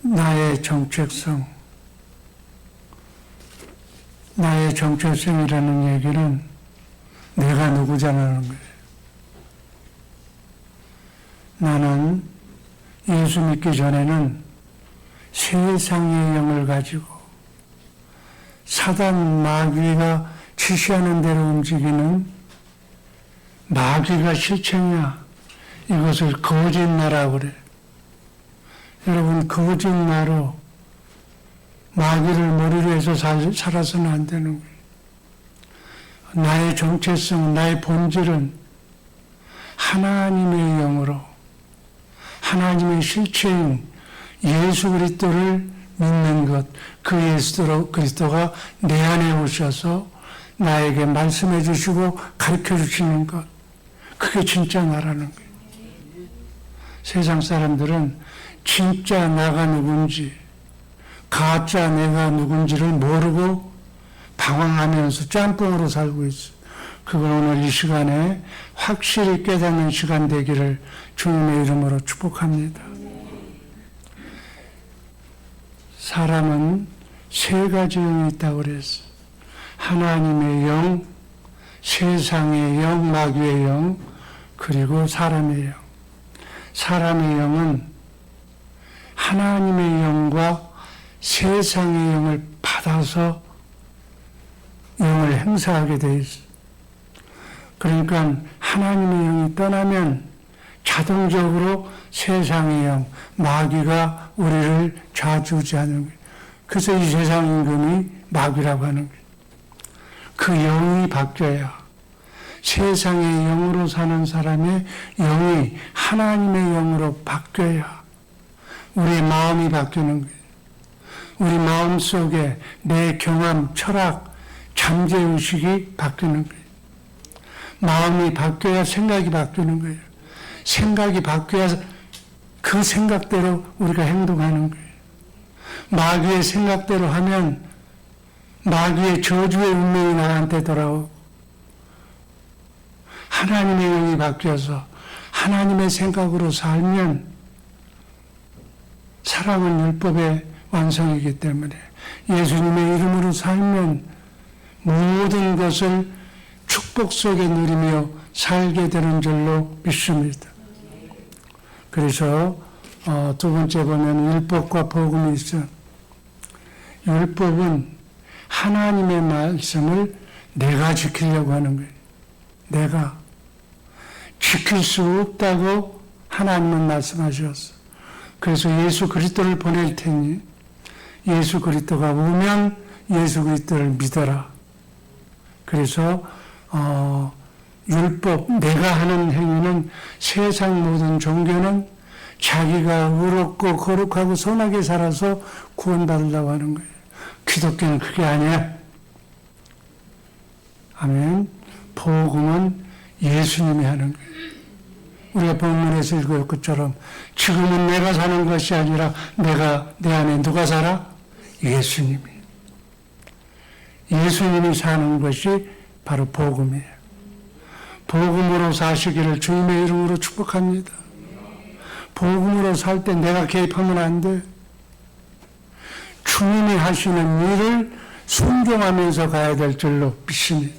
나의 정체성. 나의 정체성이라는 얘기는 내가 누구냐는 거예요. 나는 예수 믿기 전에는 세상의 영을 가지고 사단 마귀가 지시하는 대로 움직이는 마귀가 실체냐? 이것을 거짓나라고 그래. 여러분, 거짓나로 마귀를 머리로 해서 살아서는 안 되는 거예요. 나의 정체성, 나의 본질은 하나님의 영으로 하나님의 실체인 예수 그리스도를 믿는 것, 그 예수 그리스도가 내 안에 오셔서 나에게 말씀해 주시고 가르쳐 주시는 것, 그게 진짜 나라는 거예요. 세상 사람들은 진짜 나가 누군지, 가짜 내가 누군지를 모르고 방황하면서 짬뽕으로 살고 있어요. 그걸 오늘 이 시간에 확실히 깨닫는 시간 되기를 주님의 이름으로 축복합니다. 사람은 세 가지 영이 있다고 그랬어요. 하나님의 영, 세상의 영, 마귀의 영, 그리고 사람의 영. 사람의 영은 하나님의 영과 세상의 영을 받아서 영을 행사하게 되어 있어요. 그러니까 하나님의 영이 떠나면 자동적으로 세상의 영, 마귀가 우리를 좌지우지하는 거예요. 그래서 이 세상 임금이 마귀라고 하는 거예요. 그 영이 바뀌어야 세상의 영으로 사는 사람의 영이 하나님의 영으로 바뀌어야 우리의 마음이 바뀌는 거예요. 우리 마음 속에 내 경험, 철학, 잠재의식이 바뀌는 거예요. 마음이 바뀌어야 생각이 바뀌는 거예요. 생각이 바뀌어야 그 생각대로 우리가 행동하는 거예요. 마귀의 생각대로 하면 마귀의 저주의 운명이 나한테 돌아오고, 하나님의 영이 바뀌어서 하나님의 생각으로 살면 사랑은 율법의 완성이기 때문에 예수님의 이름으로 살면 모든 것을 축복 속에 누리며 살게 되는 줄로 믿습니다. 그래서 두 번째 보면 율법과 복음이 있어. 율법은 하나님의 말씀을 내가 지키려고 하는 거예요. 내가 지킬 수 없다고 하나님은 말씀하셨어. 그래서 예수 그리스도를 보낼 테니 예수 그리스도가 오면 예수 그리스도를 믿어라. 그래서 율법, 내가 하는 행위는 세상 모든 종교는 자기가 의롭고 거룩하고 선하게 살아서 구원받으려고 하는 거예요. 기독교는 그게 아니야. 아멘. 복음은 예수님이 하는 거예요. 우리가 본문에서 읽을 것처럼 지금은 내가 사는 것이 아니라 내 안에 누가 살아? 예수님이. 예수님이 사는 것이 바로 복음이에요. 복음으로 사시기를 주님의 이름으로 축복합니다. 복음으로 살 때 내가 개입하면 안 돼. 주님이 하시는 일을 순종하면서 가야 될 줄로 믿습니다.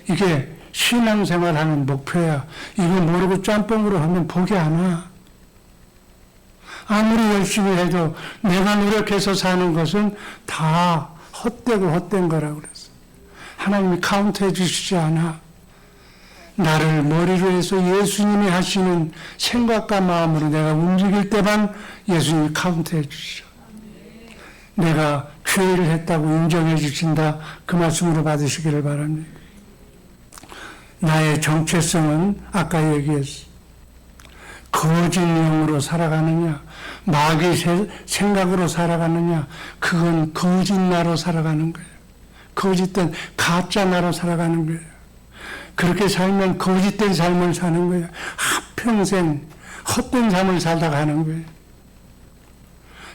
이게 신앙생활하는 목표야. 이거 모르고 짬뽕으로 하면 복이 안 와. 아무리 열심히 해도 내가 노력해서 사는 것은 다 헛되고 헛된 거라고 그랬어. 하나님이 카운트해 주시지 않아. 나를 머리로 해서 예수님이 하시는 생각과 마음으로 내가 움직일 때만 예수님이 카운트해 주시죠. 내가 죄를 했다고 인정해 주신다. 그 말씀으로 받으시기를 바랍니다. 나의 정체성은 아까 얘기했어. 거짓 영으로 살아가느냐, 마귀 생각으로 살아가느냐, 그건 거짓 나로 살아가는 거예요. 거짓된 가짜 나로 살아가는 거예요. 그렇게 살면 거짓된 삶을 사는 거예요. 한평생 헛된 삶을 살다가 하는 거예요.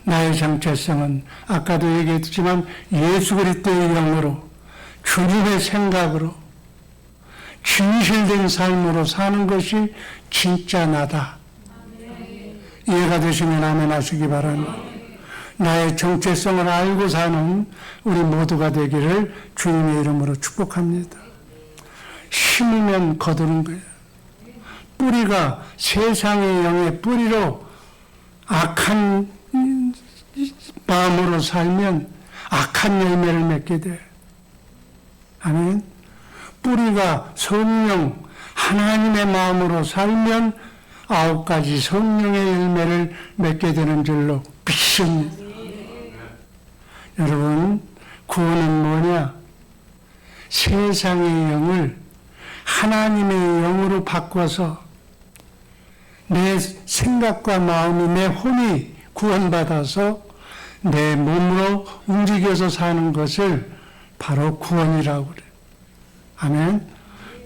나의 정체성은 아까도 얘기했지만 예수 그리스도의 영으로 주님의 생각으로 진실된 삶으로 사는 것이 진짜 나다. 이해가 되시면 아멘 하시기 바랍니다. 나의 정체성을 알고 사는 우리 모두가 되기를 주님의 이름으로 축복합니다. 심으면 거두는 거예요. 뿌리가 세상의 영의 뿌리로 악한 마음으로 살면 악한 열매를 맺게 돼. 아멘. 뿌리가 성령 하나님의 마음으로 살면 9가지 성령의 열매를 맺게 되는 줄로 믿습니다. 여러분, 구원은 뭐냐? 세상의 영을 하나님의 영으로 바꿔서 내 생각과 마음이, 내 혼이 구원받아서 내 몸으로 움직여서 사는 것을 바로 구원이라고 그래요. 아멘.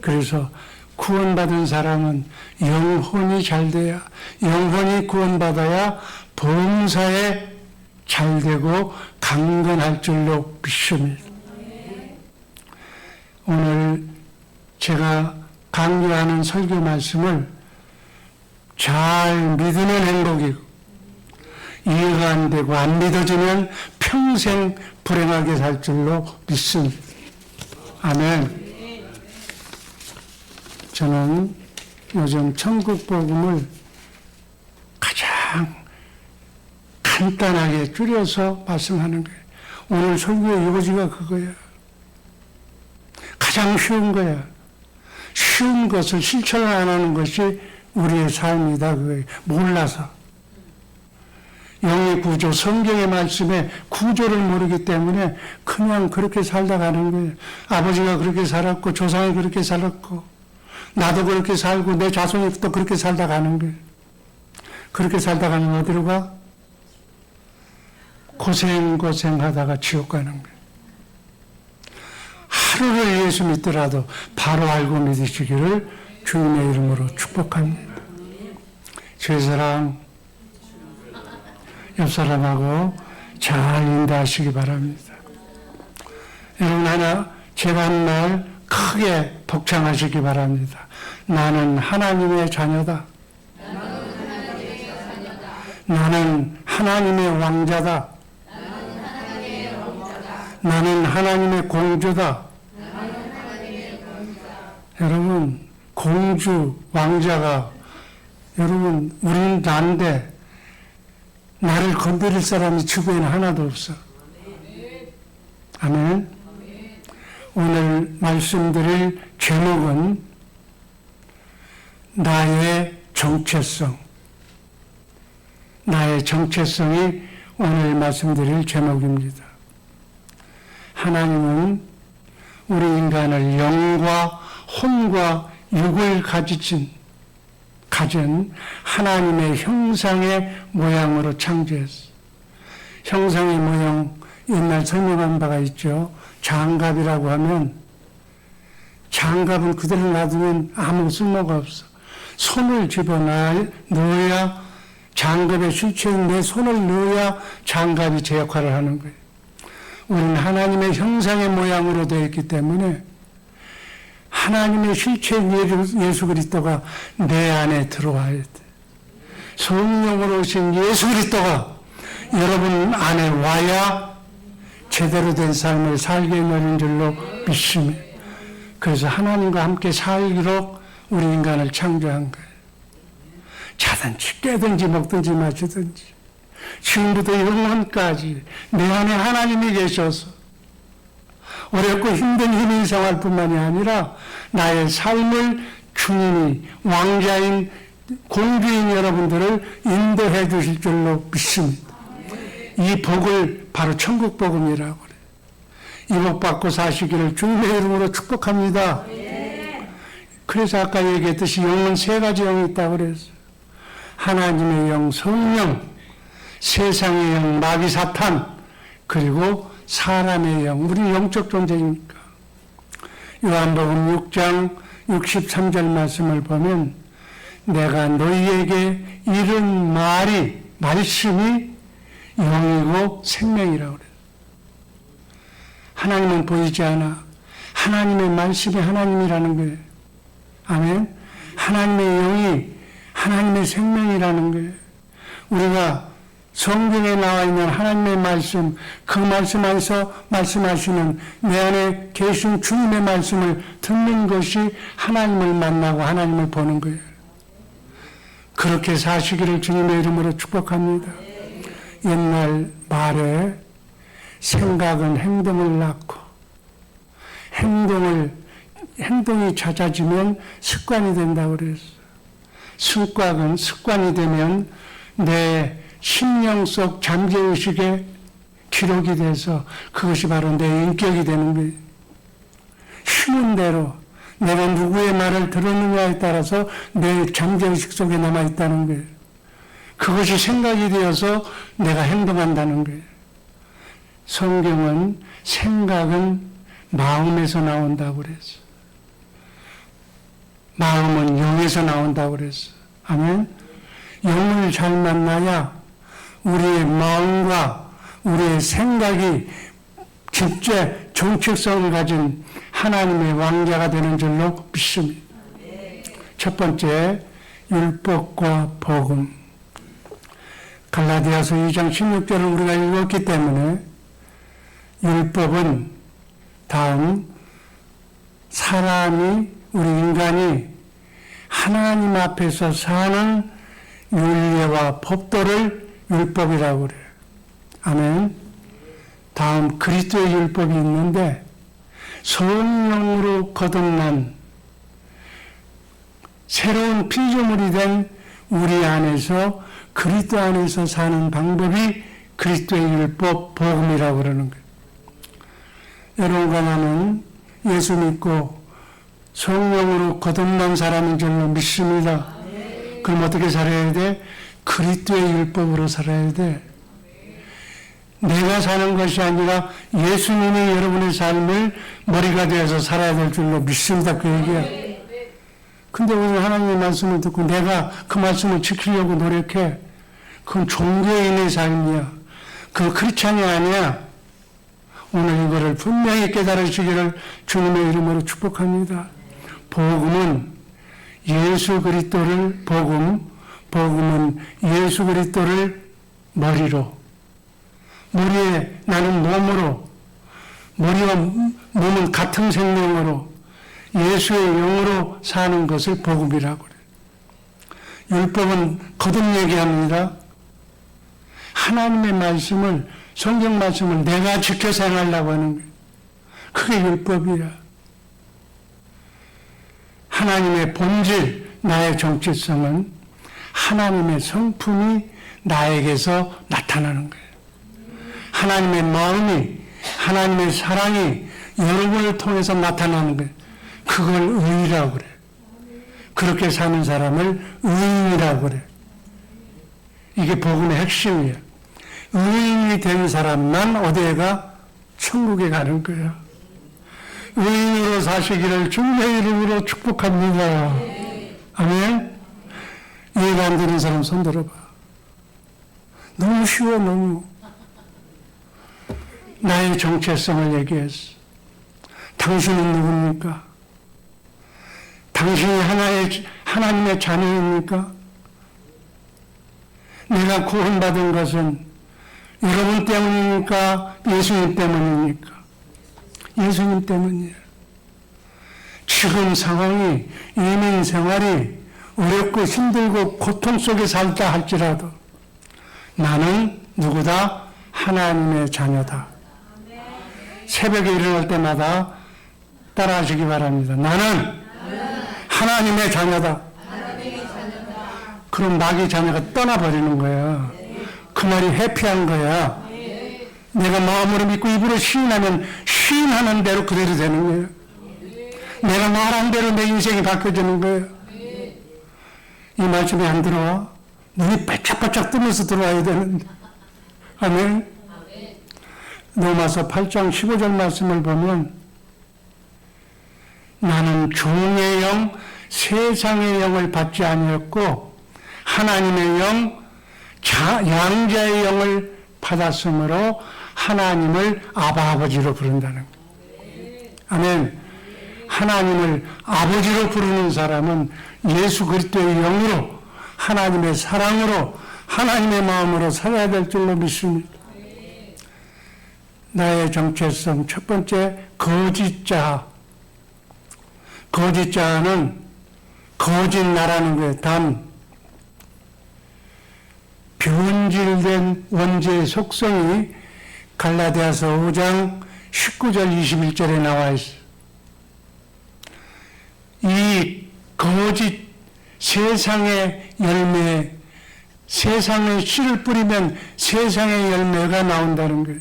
그래서 구원받은 사람은 영혼이 잘 돼야, 영혼이 구원받아야 봉사에 잘 되고 강건할 줄로 믿습니다. 오늘 제가 강조하는 설교 말씀을 잘 믿으면 행복이고, 이해가 안 되고 안 믿어지면 평생 불행하게 살 줄로 믿습니다. 아멘. 저는 요즘 천국 복음을 가장 간단하게 줄여서 말씀하는 거예요. 오늘 설교의 요지가 그거예요. 가장 쉬운 거야. 쉬운 것을 실천을 안 하는 것이 우리의 삶이다. 그거예요. 몰라서. 영의 구조, 성경의 말씀에 구조를 모르기 때문에 그냥 그렇게 살다 가는 거예요. 아버지가 그렇게 살았고, 조상이 그렇게 살았고, 나도 그렇게 살고, 내 자손이 또 그렇게 살다 가는 거예요. 그렇게 살다 가면 어디로 가? 고생하다가 지옥 가는 거예요. 하루를 예수 믿더라도 바로 알고 믿으시기를 주님의 이름으로 축복합니다. 제 사랑, 옆 사람하고 잘 인도하시기 바랍니다. 여러분 하나, 제가 한 말 크게 복창하시기 바랍니다. 나는 하나님의 자녀다. 나는 하나님의 왕자다. 나는 하나님의 공주다. 여러분, 공주, 왕자가, 여러분, 우리는 난데, 나를 건드릴 사람이 주변에 하나도 없어. 아멘. 오늘 말씀드릴 제목은 나의 정체성. 나의 정체성이 오늘 말씀드릴 제목입니다. 하나님은 우리 인간을 영과 혼과 육을 가진 하나님의 형상의 모양으로 창조했어요. 형상의 모양, 옛날 설명한 바가 있죠. 장갑이라고 하면, 장갑은 그대로 놔두면 아무 쓸모가 없어. 손을 집어넣어야, 장갑의 실체에 내 손을 넣어야 장갑이 제 역할을 하는 거예요. 우리는 하나님의 형상의 모양으로 되어 있기 때문에 하나님의 실체인 예수 그리스도가 내 안에 들어와야 돼. 성령으로 오신 예수 그리스도가 여러분 안에 와야 제대로 된 삶을 살게 되는 줄로 믿습니다. 그래서 하나님과 함께 살기로 우리 인간을 창조한 거예요. 자든지 깨든지 먹든지 마시든지 지금부터 영원까지 내 안에 하나님이 계셔서 어렵고 힘든 힘인 생활뿐만이 아니라 나의 삶을 주님이 왕자인 공주인 여러분들을 인도해 주실 줄로 믿습니다. 이 복을 바로 천국 복음이라고 그래요. 이 복 받고 사시기를 주님의 이름으로 축복합니다. 그래서 아까 얘기했듯이 영은 3가지 영이 있다고 그랬어요. 하나님의 영, 성령, 세상의 영, 마귀 사탄, 그리고 사람의 영. 우리는 영적 존재니까. 요한복음 6장 63절 말씀을 보면 내가 너희에게 이른 말씀이 영이고 생명이라고 그래요. 하나님은 보이지 않아. 하나님의 말씀이 하나님이라는 거예요. 아멘. 하나님의 영이 하나님의 생명이라는 거예요. 우리가 성경에 나와 있는 하나님의 말씀, 그 말씀 안에서 말씀하시는 내 안에 계신 주님의 말씀을 듣는 것이 하나님을 만나고 하나님을 보는 거예요. 그렇게 사시기를 주님의 이름으로 축복합니다. 옛날 말에 생각은 행동을 낳고 행동이 잦아지면 습관이 된다고 그랬어요. 습관이 되면 내 심령 속 잠재의식에 기록이 돼서 그것이 바로 내 인격이 되는 거예요. 쉬는 대로 내가 누구의 말을 들었느냐에 따라서 내 잠재의식 속에 남아있다는 거예요. 그것이 생각이 되어서 내가 행동한다는 거예요. 성경은 생각은 마음에서 나온다고 그랬어. 마음은 영에서 나온다고 그랬어. 아멘. 영을 잘 만나야 우리의 마음과 우리의 생각이 진짜 정체성을 가진 하나님의 왕자가 되는 줄로 믿습니다. 첫 번째, 율법과 복음. 갈라디아서 2장 16절을 우리가 읽었기 때문에 율법은 다음 사람이 우리 인간이 하나님 앞에서 사는 윤리와 법도를 율법이라고 그래요. 아멘. 다음 그리스도의 율법이 있는데 성령으로 거듭난 새로운 피조물이 된 우리 안에서 그리스도 안에서 사는 방법이 그리스도의 율법 복음이라고 그러는 거예요. 여러분과 나는 예수 믿고 성령으로 거듭난 사람인 줄로 믿습니다. 그럼 어떻게 살아야 돼? 그리스도의 율법으로 살아야 돼. 내가 사는 것이 아니라 예수님이 여러분의 삶을 머리가 되어서 살아야 될 줄로 믿습니다. 그 얘기야. 근데 오늘 하나님의 말씀을 듣고 내가 그 말씀을 지키려고 노력해. 그건 종교인의 삶이야. 그 크리스찬이 아니야. 오늘 이거를 분명히 깨달으시기를 주님의 이름으로 축복합니다. 복음은 예수 그리스도를 복음은 예수 그리스도를 머리로, 머리에 나는 몸으로, 머리와 몸은 같은 생명으로 예수의 영으로 사는 것을 복음이라고 그래요. 율법은 거듭 얘기합니다. 하나님의 말씀을, 성경 말씀을 내가 지켜 생활하려고 하는 거예요. 그게 율법이야. 하나님의 본질, 나의 정체성은 하나님의 성품이 나에게서 나타나는 거예요. 하나님의 마음이, 하나님의 사랑이 여러분을 통해서 나타나는 거예요. 그걸 의라고 그래요. 그렇게 사는 사람을 의인이라고 그래요. 이게 복음의 핵심이에요. 의인이 된 사람만 어디에 가? 천국에 가는 거예요. 의인으로 사시기를 주님의 이름으로 축복합니다. 아멘. 이해가 안 되는 사람 손 들어봐. 너무 쉬워, 너무. 나의 정체성을 얘기했어. 당신은 누굽니까? 당신이 하나님의 자녀입니까? 내가 구원받은 것은 여러분 때문입니까? 예수님 때문입니까? 예수님 때문이에요. 지금 상황이, 이민 생활이 어렵고 힘들고 고통 속에 살다 할지라도 나는 누구다? 하나님의 자녀다. 새벽에 일어날 때마다 따라하시기 바랍니다. 나는 하나님의 자녀다. 그럼 마귀 자녀가 떠나버리는 거야. 그 말이 해피한 거야. 내가 마음으로 믿고 입으로 시인하면 시인하는 대로 그대로 되는 거예요. 내가 말한 대로 내 인생이 바뀌어지는 거예요. 이 말씀이 안 들어와? 눈이 바짝바짝 뜨면서 들어와야 되는데. 아멘. 로마서 8장 15절 말씀을 보면 나는 종의 영, 세상의 영을 받지 아니었고 하나님의 영, 양자의 영을 받았으므로 하나님을 아버지로 부른다는 거예요. 아멘. 하나님을 아버지로 부르는 사람은 예수 그리스도의 영으로, 하나님의 사랑으로, 하나님의 마음으로 살아야 될 줄로 믿습니다. 나의 정체성 첫 번째, 거짓자. 거짓자는 거짓 나라는 거예요. 단 변질된 원죄의 속성이 갈라디아서 5장 19절 21절에 나와 있어요. 이 거짓 세상의 열매, 세상에 씨를 뿌리면 세상의 열매가 나온다는 거예요.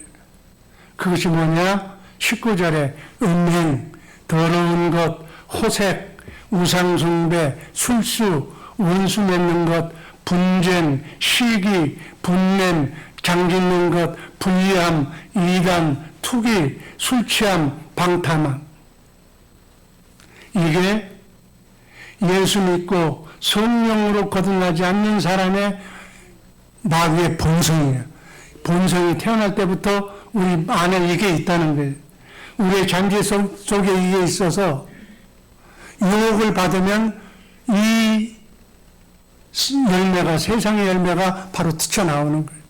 그것이 뭐냐? 19절에 음행, 더러운 것, 호색, 우상숭배, 술수, 원수 맺는 것, 분쟁, 시기, 분냄, 장짓는 것, 불리함, 이단, 투기, 술취함, 방탕함. 이게 예수 믿고 성령으로 거듭나지 않는 사람의 마귀의 본성이에요. 본성이 태어날 때부터 우리 안에 이게 있다는 거예요. 우리의 잠재 속에 이게 있어서 유혹을 받으면 이 열매가, 세상의 열매가 바로 튀쳐나오는 거예요.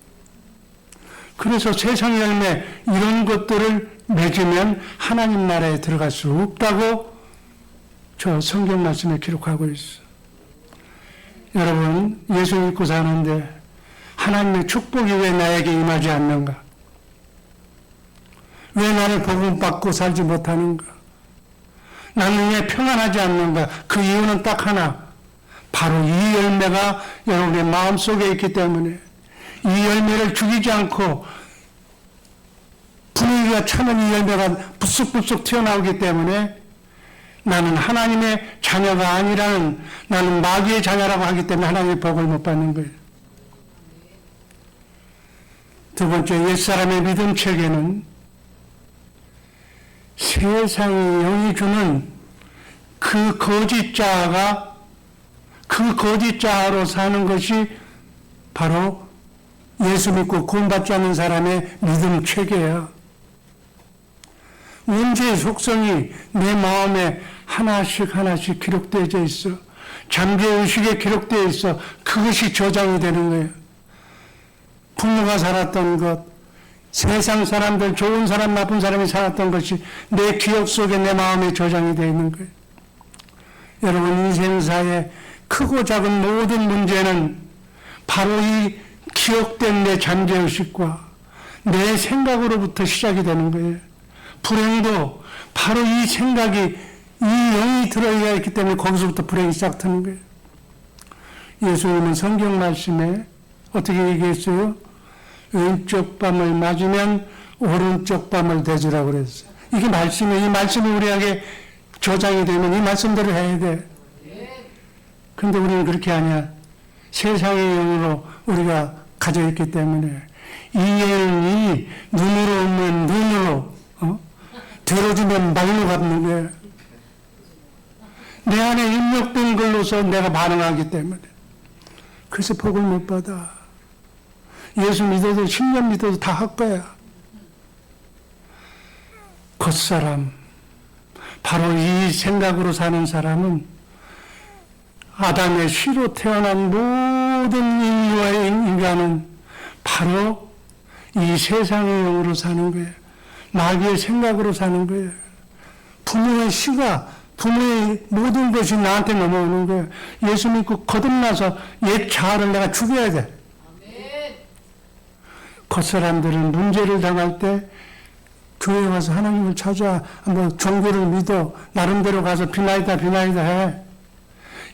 그래서 세상의 열매, 이런 것들을 맺으면 하나님 나라에 들어갈 수 없다고 저 성경 말씀에 기록하고 있어요. 여러분, 예수 믿고 사는데 하나님의 축복이 왜 나에게 임하지 않는가? 왜 나를 복음받고 살지 못하는가? 나는 왜 평안하지 않는가? 그 이유는 딱 하나. 바로 이 열매가 여러분의 마음속에 있기 때문에 이 열매를 죽이지 않고 분위기가 차면 이 열매가 불쑥불쑥 튀어나오기 때문에 나는 하나님의 자녀가 아니라는, 나는 마귀의 자녀라고 하기 때문에 하나님의 복을 못 받는 거예요. 두 번째, 옛사람의 믿음 체계는 세상의 영이 주는 그 거짓자가, 그 거짓자로 사는 것이 바로 예수 믿고 구원받지 않는 사람의 믿음 체계야. 원죄의 속성이 내 마음에 하나씩 하나씩 기록되어 있어. 잠재의식에 기록되어 있어. 그것이 저장이 되는 거예요. 부모가 살았던 것, 세상 사람들, 좋은 사람, 나쁜 사람이 살았던 것이 내 기억 속에, 내 마음에 저장이 되어 있는 거예요. 여러분, 인생사의 크고 작은 모든 문제는 바로 이 기억된 내 잠재의식과 내 생각으로부터 시작이 되는 거예요. 불행도 바로 이 생각이, 이 영이 들어가 있기 때문에 거기서부터 불행이 시작되는 거예요. 예수님은 성경 말씀에 어떻게 얘기했어요? 왼쪽 밤을 맞으면 오른쪽 밤을 대주라고 그랬어요. 이게 말씀이에요. 이 말씀이 우리에게 저장이 되면 이 말씀대로 해야 돼. 그런데 우리는 그렇게 하냐? 세상의 영으로 우리가 가져 있기 때문에 이 영이 눈으로 오면 눈으로, 들어주면 말로 갚는 거예요. 내 안에 입력된 걸로서 내가 반응하기 때문에. 그래서 복을 못 받아. 예수 믿어도 10년 믿어도 다 할 거야. 겉사람, 바로 이 생각으로 사는 사람은 아담의 씨로 태어난 모든 인류의 인간은 바로 이 세상의 영으로 사는 거예요. 마귀의 생각으로 사는 거예요. 부모의 씨가, 부모의 모든 것이 나한테 넘어오는 거예요. 예수 믿고 거듭나서 옛 자아를 내가 죽여야 돼. 겉사람들은 문제를 당할 때 교회 와서 하나님을 찾아, 뭐 종교를 믿어, 나름대로 가서 비나이다 해.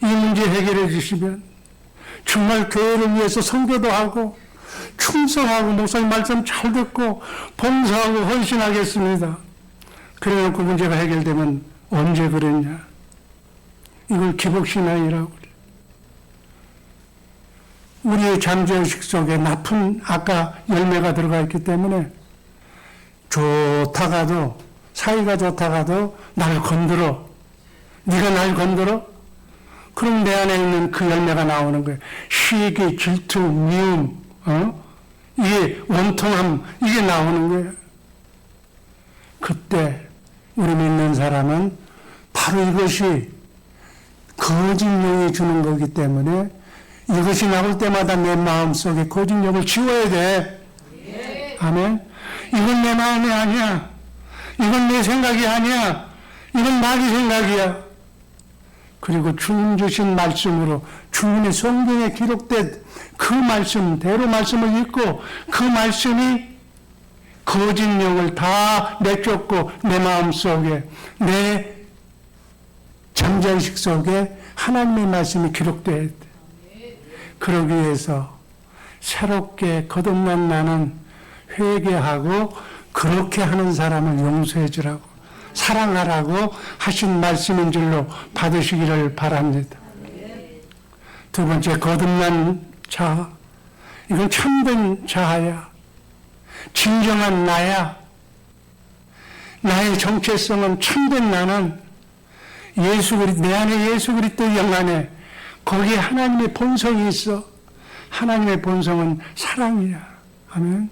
이 문제 해결해 주시면 정말 교회를 위해서 선교도 하고 충성하고 목사님 말씀 잘 듣고 봉사하고 헌신하겠습니다. 그래놓고 문제가 해결되면 언제 그랬냐? 이걸 기복신앙이라고 그래. 우리의 잠재의식 속에 나쁜 아까 열매가 들어가 있기 때문에 좋다가도, 사이가 좋다가도 날 건드려. 네가 날 건드려? 그럼 내 안에 있는 그 열매가 나오는 거예요. 시기, 질투, 미움, 이게 원통함, 이게 나오는 거예요. 그때 우리 믿는 사람은 바로 이것이 거짓 영이 주는 거기 때문에 이것이 나올 때마다 내 마음속에 거짓력을 지워야 돼. 아멘. 이건 내 마음이 아니야. 이건 내 생각이 아니야. 이건 마귀 생각이야. 그리고 주님 주신 말씀으로 주님의 성경에 기록된 그 말씀대로 말씀을 읽고 그 말씀이 거짓력을 다 내쫓고 내 마음속에 내 잠자의식 속에 하나님의 말씀이 기록되어야 돼. 그러기 위해서 새롭게 거듭난 나는 회개하고 그렇게 하는 사람을 용서해 주라고 사랑하라고 하신 말씀인 줄로 받으시기를 바랍니다. 두 번째, 거듭난 자아. 이건 참된 자아야. 진정한 나야. 나의 정체성은 참된 나는 내 안에 예수 그리스도 영 안에 거기에 하나님의 본성이 있어. 하나님의 본성은 사랑이야. 아멘.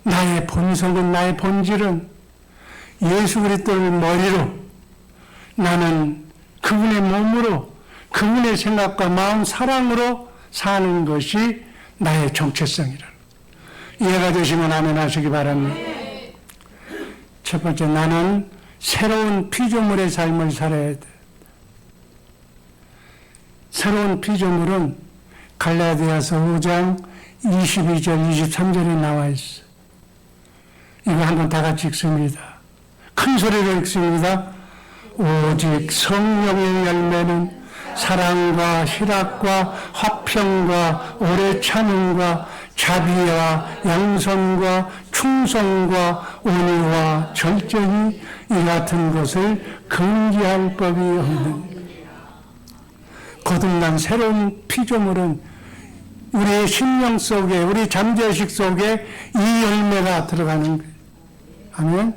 나의 본성은, 나의 본질은 예수 그리스도를 머리로, 나는 그분의 몸으로, 그분의 생각과 마음, 사랑으로 사는 것이 나의 정체성이라. 이해가 되시면 아멘 하시기 바랍니다. 첫 번째, 나는 새로운 피조물의 삶을 살아야 돼. 새로운 피조물은 갈라디아서 5장 22절, 23절에 나와 있어. 이거 한번 다 같이 읽습니다. 큰 소리로 읽습니다. 오직 성령의 열매는 사랑과 희락과 화평과 오래 참음과 자비와 양선과 충성과 온유와 절제니 이 같은 것을 금지할 법이 없는. 거듭난 새로운 피조물은 우리의 심령 속에, 우리 잠재의식 속에 이 열매가 들어가는 거예요. 아멘.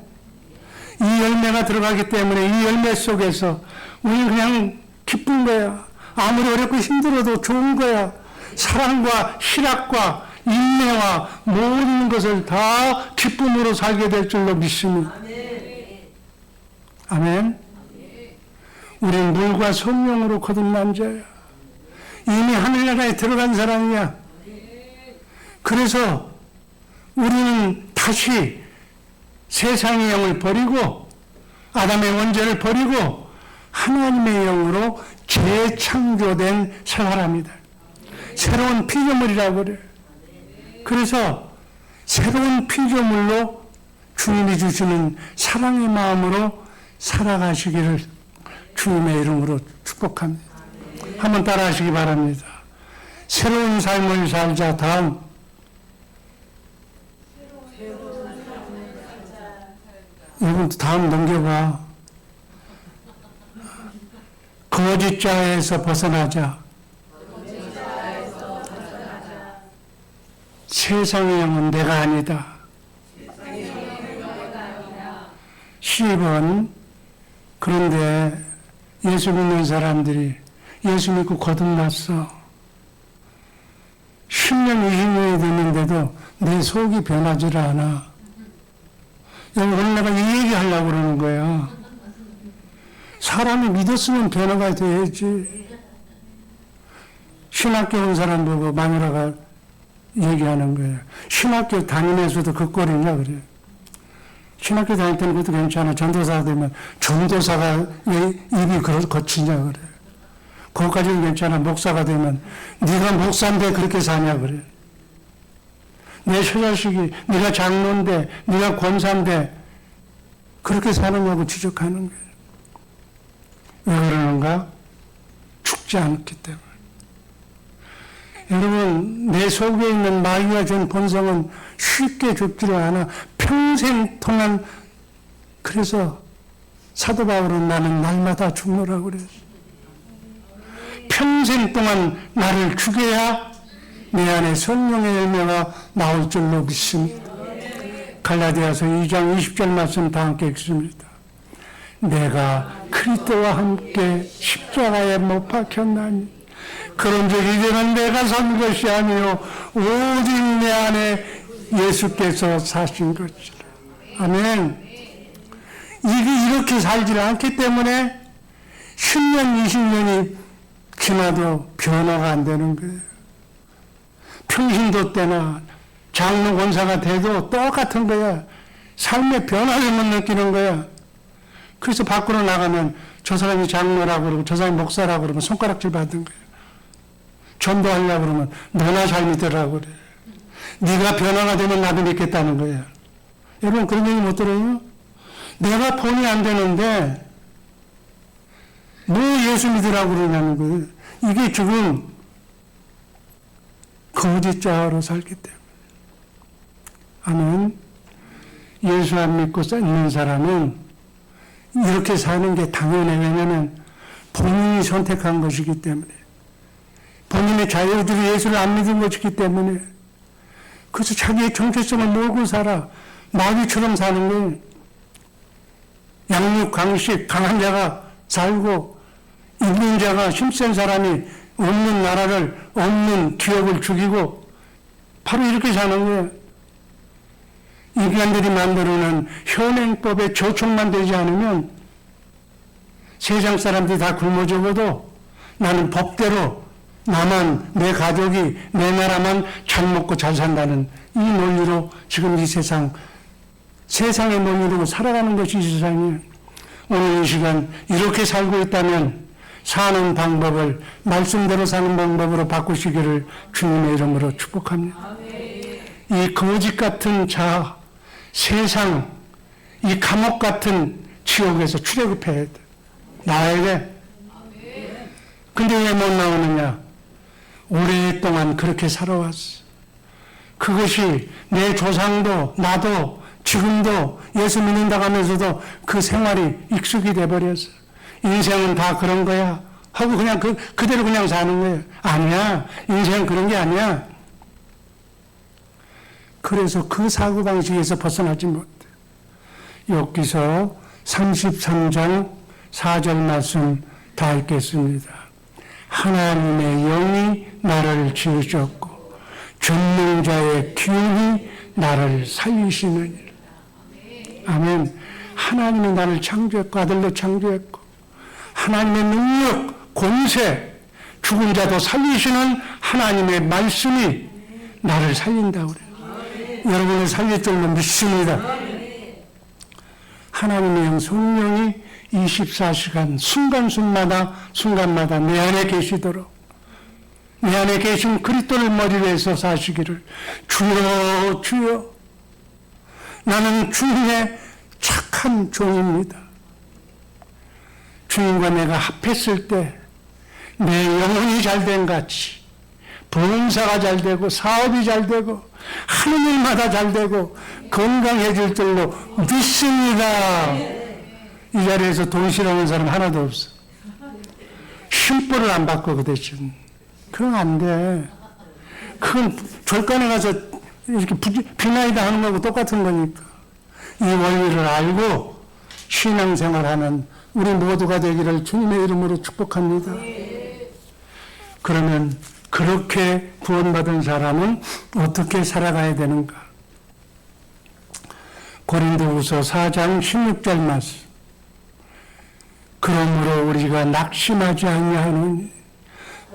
이 열매가 들어가기 때문에 이 열매 속에서 우리는 그냥 기쁜 거야. 아무리 어렵고 힘들어도 좋은 거야. 사랑과 희락과 인내와 모든 것을 다 기쁨으로 살게 될 줄로 믿습니다. 아멘. 우리는 물과 성령으로 거듭난 자야. 이미 하늘나라에 들어간 사람이야. 그래서 우리는 다시 세상의 영을 버리고 아담의 원죄를 버리고 하나님의 영으로 재창조된 사람이다. 새로운 피조물이라고 그래. 그래서 새로운 피조물로 주님이 주시는 사랑의 마음으로 살아가시기를 주님의 이름으로 축복합니다. 한번 따라 하시기 바랍니다. 새로운 삶을 살자. 다음. 여러분 다음 넘겨봐. 거짓자에서 벗어나자. 세상의 영은 내가 아니다. 10번. 그런데 예수 믿는 사람들이 예수 믿고 거듭났어. 10년, 20년이 됐는데도 내 속이 변하지를 않아. 오늘 내가 이 얘기 하려고 그러는 거야. 사람이 믿었으면 변화가 돼야지. 신학교 온 사람 보고 마누라가 얘기하는 거예요. 신학교 다니면서도 그 꼴이냐 그래. 신학교 다닐 때는 그것도 괜찮아. 전도사가 되면 전도사가 왜 입이 거치냐 그래. 그것까지는 괜찮아. 목사가 되면 네가 목사인데 그렇게 사냐 그래. 내 처자식이 네가 장로인데 네가 권사인데 그렇게 사느냐고 지적하는 거예요. 왜 그러는가? 죽지 않기 때문에. 여러분, 내 속에 있는 마귀가 준 본성은 쉽게 죽지를 않아. 평생 동안. 그래서 사도 바울은 나는 날마다 죽노라고 그래요. 평생 동안 나를 죽여야 내 안에 성령의 열매가 나올 줄로 믿습니다. 갈라디아서 2장 20절 말씀 다 함께 읽습니다. 내가 그리스도와 함께 십자가에 못 박혔나니 그런즉 이제는 내가 산 것이 아니요 오직 내 안에 예수께서 사신 것이라. 아멘. 이게 이렇게 살지 않기 때문에 10년, 20년이 지나도 변화가 안 되는 거예요. 평신도 때나 장로 권사가 돼도 똑같은 거야. 삶의 변화를 못 느끼는 거야. 그래서 밖으로 나가면 저 사람이 장로라고 그러고 저 사람이 목사라고 그러면 손가락질 받는 거예요. 전도하려고 그러면 너나 잘 믿으라고 그래. 네가 변화가 되면 나도 믿겠다는 거야. 여러분 그런 얘기 못 들어요? 내가 본이 안 되는데 뭐 예수 믿으라고 그러냐는 거예요. 이게 지금 거짓자로 살기 때문에. 아멘. 예수 안 믿고 있는 사람은 이렇게 사는 게 당연해. 왜냐하면 본인이 선택한 것이기 때문에. 본인의 자유주의 예수를 안 믿은 것이기 때문에. 그래서 자기의 정체성을 모르고 살아. 마귀처럼 사는 거예요. 양육, 강식, 강한 자가 살고 있는 자가 힘센 사람이 없는 나라를, 없는 기업을 죽이고 바로 이렇게 사는 거예요. 인간들이 만들어낸 현행법에 저촉만 되지 않으면 세상 사람들이 다 굶어 죽어도 나는 법대로 나만, 내 가족이, 내 나라만 잘 먹고 잘 산다는 이 논리로 지금 이 세상의 논리로 살아가는 것이 이 세상이에요. 오늘 이 시간 이렇게 살고 있다면 사는 방법을 말씀대로 사는 방법으로 바꾸시기를 주님의 이름으로 축복합니다. 이 거짓 같은 자아, 세상, 이 감옥 같은 지옥에서 출애굽해야 돼. 나와야 돼. 근데 왜 못 나오느냐? 오랫동안 그렇게 살아왔어. 그것이 내 조상도 나도 지금도 예수 믿는다고 하면서도 그 생활이 익숙이 돼버렸어. 인생은 다 그런 거야 하고 그냥 그대로 그냥 사는 거예요. 아니야. 인생은 그런 게 아니야. 그래서 그 사고방식에서 벗어나지 못해. 욥기서 33장 4절 말씀 다 읽겠습니다. 하나님의 영이 나를 지으셨고 전능자의 기운이 나를 살리시느니라. 아멘. 하나님이 나를 창조했고 아들로 창조했고 하나님의 능력, 권세, 죽은 자도 살리시는 하나님의 말씀이 나를 살린다고 그래요. 여러분을 살릴 줄로 믿습니다. 하나님의 영 성령이 24시간 순간순간마다 내 안에 계시도록 내 안에 계신 그리스도를 머리로 해서 사시기를 주여 주여 나는 주님의 착한 종입니다. 주님과 내가 합했을 때 내 영혼이 잘된 같이 봉사가 잘 되고 사업이 잘 되고 하는 일마다 잘 되고 건강해질 줄로 믿습니다. 이 자리에서 돈 싫어하는 사람 하나도 없어. 쉼뽀를 안 받고 그 대신. 그건 안 돼. 그건 절간에 가서 이렇게 비나이다 하는 거하고 똑같은 거니까. 이 원리를 알고 신앙생활하는 우리 모두가 되기를 주님의 이름으로 축복합니다. 그러면 그렇게 구원받은 사람은 어떻게 살아가야 되는가? 고린도후서 4장 16절 말씀. 그러므로 우리가 낙심하지 아니하노니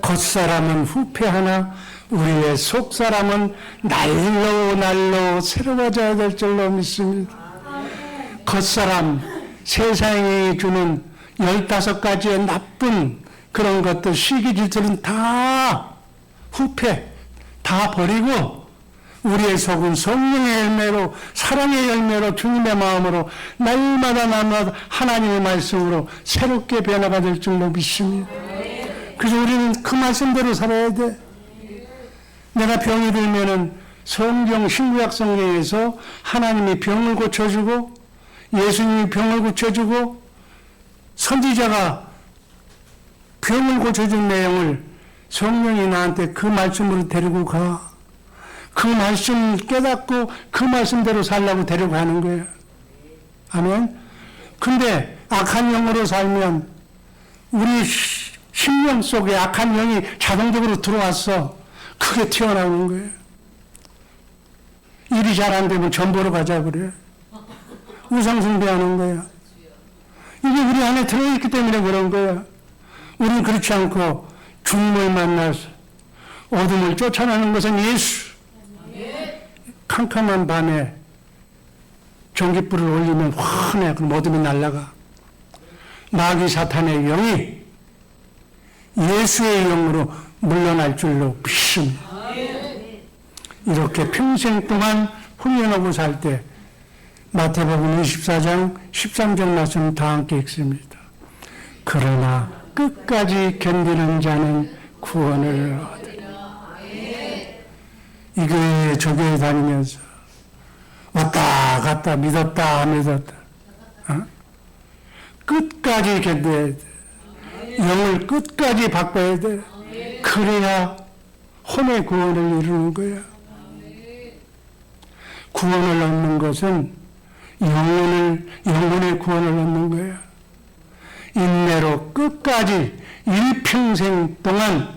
겉사람은 후패하나 우리의 속사람은 날로 새로워져야 될 줄로 믿습니다. 겉사람, 세상이 주는 15가지의 나쁜 그런 것들, 시기 질투는 다 후패, 다 버리고 우리의 속은 성령의 열매로, 사랑의 열매로, 주님의 마음으로 날마다 하나님의 말씀으로 새롭게 변화가 될 줄로 믿습니다. 그래서 우리는 그 말씀대로 살아야 돼. 내가 병이 들면은 성경, 신구약 성경에서 하나님이 병을 고쳐주고 예수님이 병을 고쳐주고 선지자가 병을 고쳐준 내용을 성령이 나한테 그 말씀으로 데리고 가. 그 말씀을 깨닫고 그 말씀대로 살라고 데려가는 거예요. 아멘. 근데 악한 영으로 살면 우리 심령 속에 악한 영이 자동적으로 들어왔어. 크게 튀어나오는 거예요. 일이 잘 안 되면 전 보러 가자 그래. 우상숭배하는 거야. 이게 우리 안에 들어있기 때문에 그런 거야. 우리는 그렇지 않고 죽음을 만나서 어둠을 쫓아내는 것은 예수. 캄캄한 밤에 전깃불을 올리면 환해. 그럼 어둠이 날아가. 마귀 사탄의 영이 예수의 영으로 물러날 줄로 믿습니다. 이렇게 평생 동안 훈련하고 살 때 마태복음 24장 13절 말씀 다 함께 읽습니다. 그러나 끝까지 견디는 자는 구원을 얻으리라. 이 교회 저 교회 다니면서 왔다 갔다 믿었다 믿었다 끝까지 견뎌야 돼. 영을 끝까지 바꿔야 돼. 그래야 혼의 구원을 이루는 거야. 구원을 얻는 것은 영혼의 구원을 얻는 거야. 인내로 끝까지 일평생 동안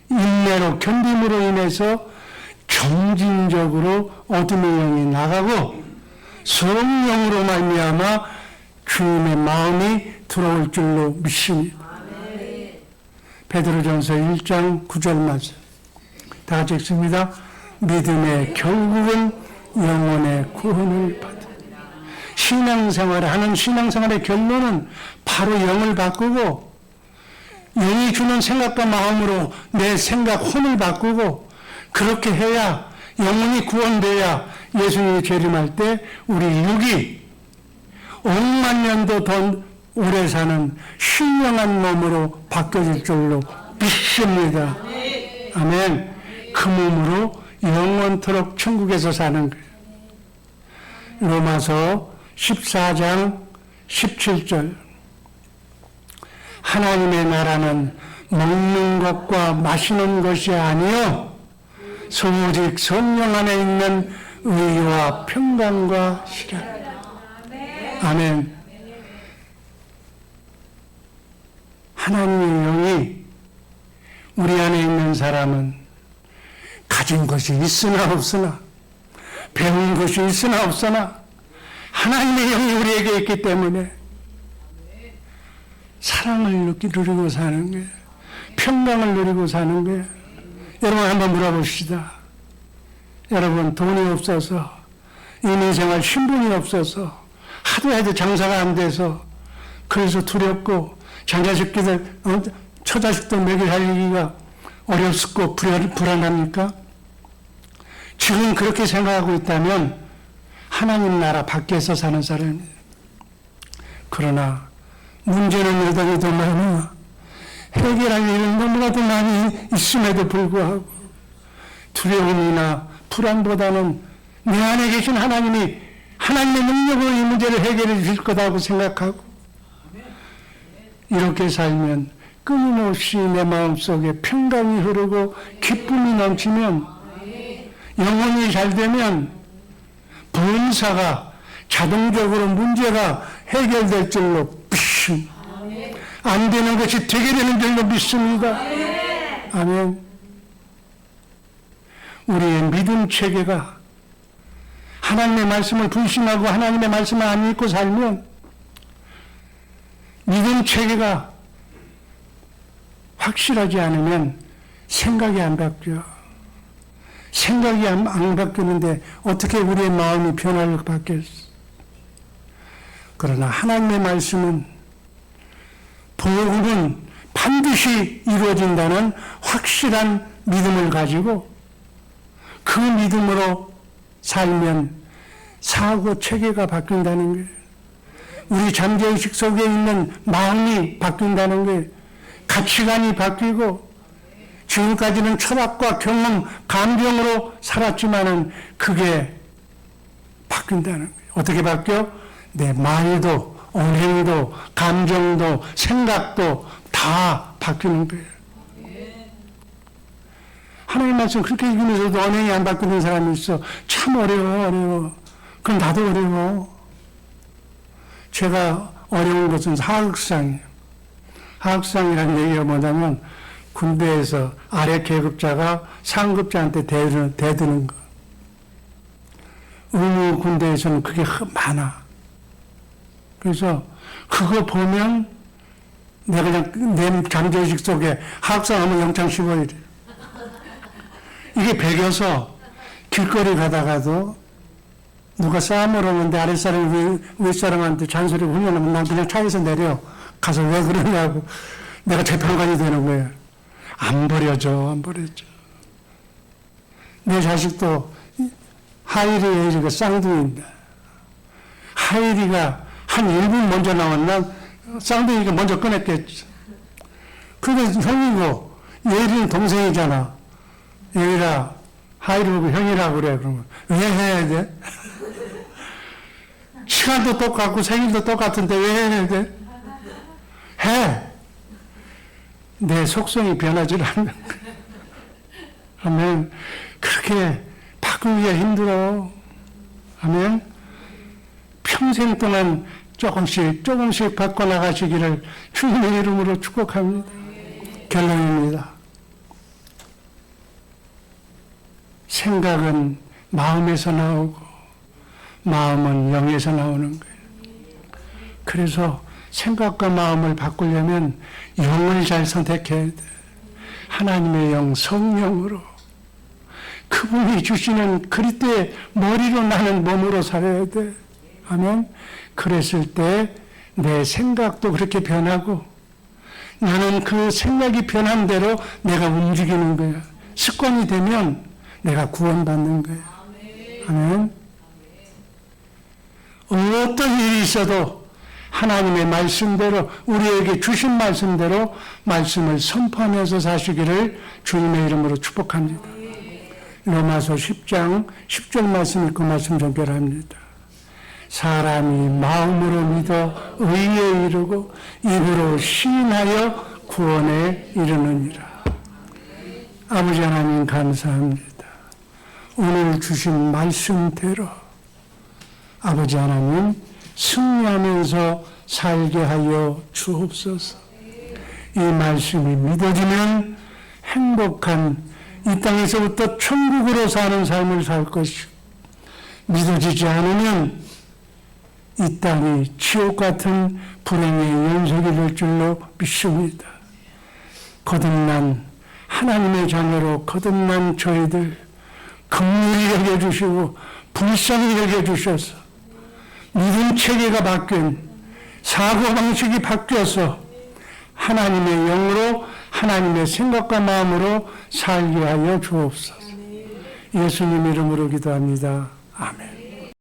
인내로 견딤으로 인해서 점진적으로 어둠의 영이 나가고 성령으로 말미암아 주님의 마음이 들어올 줄로 믿습니다. 베드로전서 1장 9절 말씀 다 같이 읽습니다. 믿음의 결국은 영혼의 구원을 받으리라. 신앙생활을 하는 신앙생활의 결론은 바로 영을 바꾸고 영이 주는 생각과 마음으로 내 생각, 혼을 바꾸고 그렇게 해야 영혼이 구원돼야 예수님이 재림할 때 우리 육이 억만 년도 더 오래 사는 신령한 몸으로 바뀌어질 줄로 믿습니다. 아멘. 그 몸으로 영원토록 천국에서 사는 거예요. 로마서 14장 17절 하나님의 나라는 먹는 것과 마시는 것이 아니요 오직 성령 안에 있는 의와 평강과 실현. 아멘. 하나님의 영이 우리 안에 있는 사람은 가진 것이 있으나 없으나 배운 것이 있으나 없으나 하나님의 영이 우리에게 있기 때문에 사랑을 누리고 사는 거예요. 평강을 누리고 사는 거예요. 여러분 한번 물어봅시다. 여러분 돈이 없어서 인생생활 신분이 없어서 하도 해도 장사가 안 돼서 그래서 두렵고 장자식들 처자식들 먹여 살리기가 어렵고 불안합니까? 지금 그렇게 생각하고 있다면 하나님 나라 밖에서 사는 사람이에요. 그러나 문제는 여전히도 많아 해결할 일은 너무나도 많이 있음에도 불구하고 두려움이나 불안보다는 내 안에 계신 하나님이 하나님의 능력으로 이 문제를 해결해 주실 거다고 생각하고 이렇게 살면 끊임없이 내 마음속에 평강이 흐르고 기쁨이 넘치면 영혼이 잘 되면 본사가 자동적으로 문제가 해결될 줄로 믿습니다. 안 되는 것이 되게 되는 줄로 믿습니다. 아멘. 우리의 믿음 체계가 하나님의 말씀을 불신하고 하나님의 말씀을 안 믿고 살면 믿음 체계가 확실하지 않으면 생각이 안 바뀌어. 생각이 안 바뀌는데 어떻게 우리의 마음이 변화를 바뀌었어? 그러나 하나님의 말씀은 복음은 반드시 이루어진다는 확실한 믿음을 가지고 그 믿음으로 살면 사고 체계가 바뀐다는 거예요. 우리 잠재의식 속에 있는 마음이 바뀐다는 거예요. 가치관이 바뀌고 지금까지는 철학과 경험, 감정으로 살았지만은 그게 바뀐다는 거예요. 어떻게 바뀌어? 내 말도, 언행도, 감정도, 생각도 다 바뀌는 거예요. 하나님 말씀 그렇게 읽으면서도 언행이 안 바뀌는 사람이 있어. 참 어려워. 그럼 나도 어려워. 제가 어려운 것은 하극상이에요. 하극상이라는 얘기가 뭐냐면 군대에서 아래 계급자가 상급자한테 대드는 거. 의무 군대에서는 그게 많아. 그래서 그거 보면 내가 그냥 내 잠재의식 속에 학상하면 영창 15일이에요. 이게 배겨서 길거리 가다가도 누가 싸움을 하는데 아랫사람이 윗사람한테 잔소리를 훈련하면 난 그냥 차에서 내려 가서 왜 그러냐고 내가 재판관이 되는 거예요. 안 버려져. 내 자식도 하일이가 쌍둥이인데 하일이가 한 1분 먼저 나왔나 쌍둥이가 먼저 꺼냈겠지. 그게 형이고 예일이는 동생이잖아. 예일아 하일이 보고 형이라고 그래. 그러면 왜 해야 돼? 시간도 똑같고 생일도 똑같은데 왜 해야 돼? 해. 내 속성이 변하지 않는 거야. 아멘. 그렇게 바꾸기가 힘들어. 아멘. 평생 동안 조금씩 바꿔나가시기를 주님의 이름으로 축복합니다. 결론입니다. 생각은 마음에서 나오고 마음은 영에서 나오는 거예요. 그래서 생각과 마음을 바꾸려면 영을 잘 선택해야 돼. 하나님의 영, 성령으로 그분이 주시는 그리스도의 머리로 나는 몸으로 살아야 돼. 아멘. 그랬을 때 내 생각도 그렇게 변하고 나는 그 생각이 변한 대로 내가 움직이는 거야. 습관이 되면 내가 구원받는 거야. 아멘. 어떤 일이 있어도 하나님의 말씀대로 우리에게 주신 말씀대로 말씀을 선포하면서 사시기를 주님의 이름으로 축복합니다. 로마서 10장 10절 말씀 읽고 말씀 전결합니다. 사람이 마음으로 믿어 의에 이르고 입으로 시인하여 구원에 이르느니라. 아버지 하나님 감사합니다. 오늘 주신 말씀대로 아버지 하나님 승리하면서 살게 하여 주옵소서. 이 말씀이 믿어지면 행복한 이 땅에서부터 천국으로 사는 삶을 살 것이고 믿어지지 않으면 이 땅이 지옥 같은 불행의 연속이 될 줄로 믿습니다. 거듭난 하나님의 자녀로 거듭난 저희들 긍휼히 여겨주시고 불쌍히 여겨주셔서 믿음 체계가 바뀐 사고방식이 바뀌어서 하나님의 영으로 하나님의 생각과 마음으로 살게 하여 주옵소서. 예수님 이름으로 기도합니다. 아멘.